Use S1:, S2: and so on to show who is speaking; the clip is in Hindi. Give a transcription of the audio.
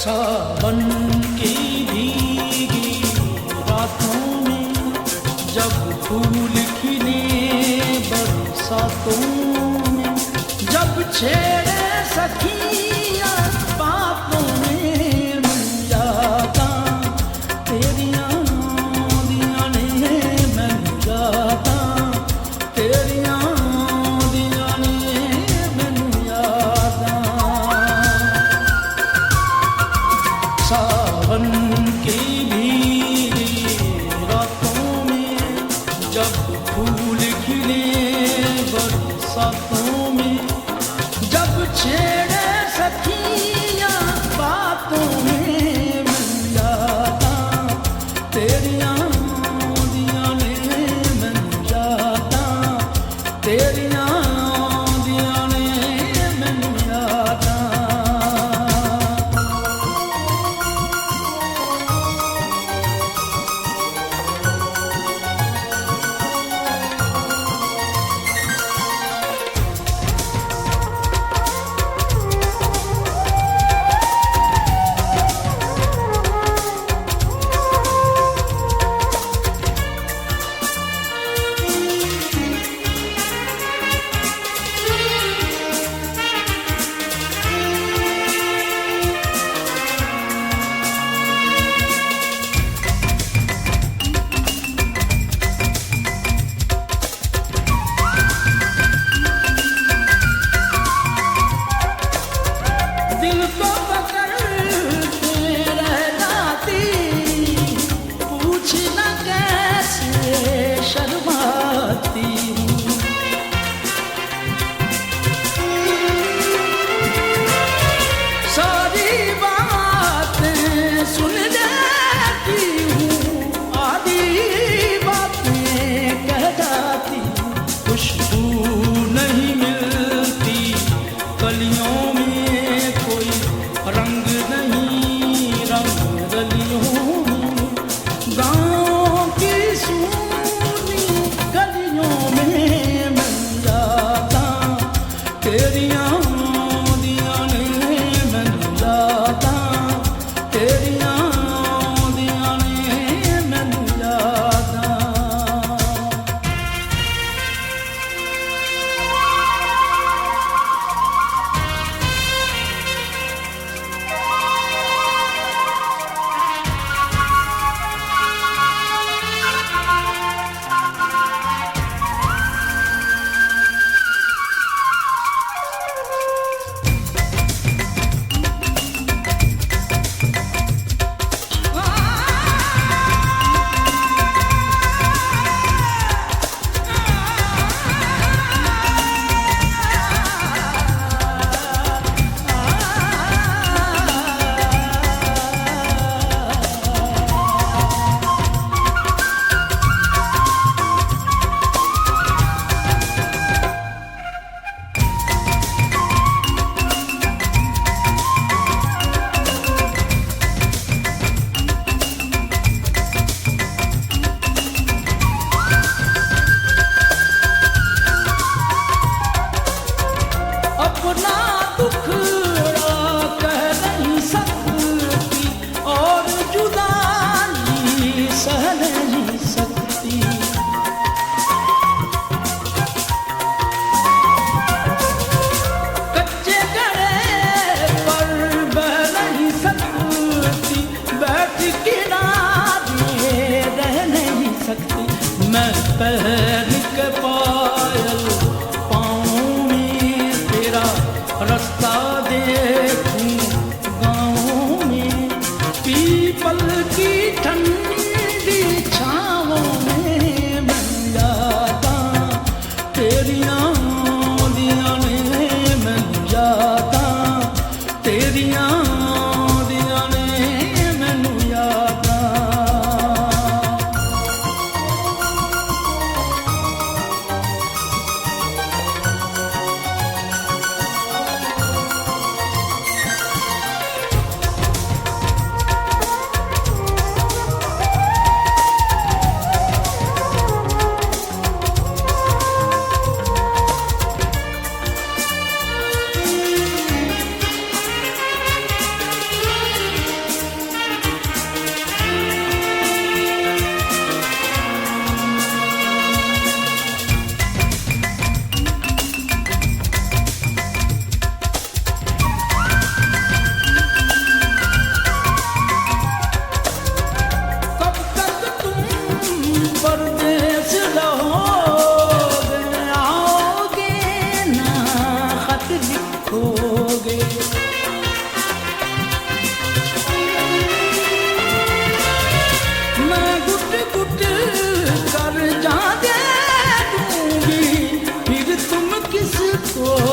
S1: सावन की भीगी रातों में जब फूल खिले बरसातों में, जब छेड़े सखियां बातों में मिल जाता तेरियां दियां ने मिल जाता तेरियां दियां ने मिल जाता। सावन की भीगी रातों में जब फूल खिले बरसातों में, जब छेड़े सखियां बातों में मिल जाता तेरियां दियां ने मिल जाता तेरियां दियां ने मिल जाता। दिल को पकड़ के रह जाती, पूछना कैसे शर्माती हूँ। सारी बातें सुन जाती हूँ, आधी बातें कह जाती हूँ। खुशबू नहीं मिलती कलियों में, कोई रंग नहीं रंग गलियों में, गाँव की सूनी गलियों में मिल जाता तेरियां दियां ने मिल जाता तेरियां दियां ने मिल जाता। अपना दुखड़ा कह नहीं सकती और जुदाई सह नहीं सकती। कच्चे घड़े पर बह नहीं सकती, बैठ किनारे रह नहीं सकती। मैं पहन के पायल रास्ता देखूं गाँवों में, पीपल की ठंडी छाँवों में मिल जाता तेरियां दियां ने मिल जाता तेरियां दियां ने मिल जाता। ओ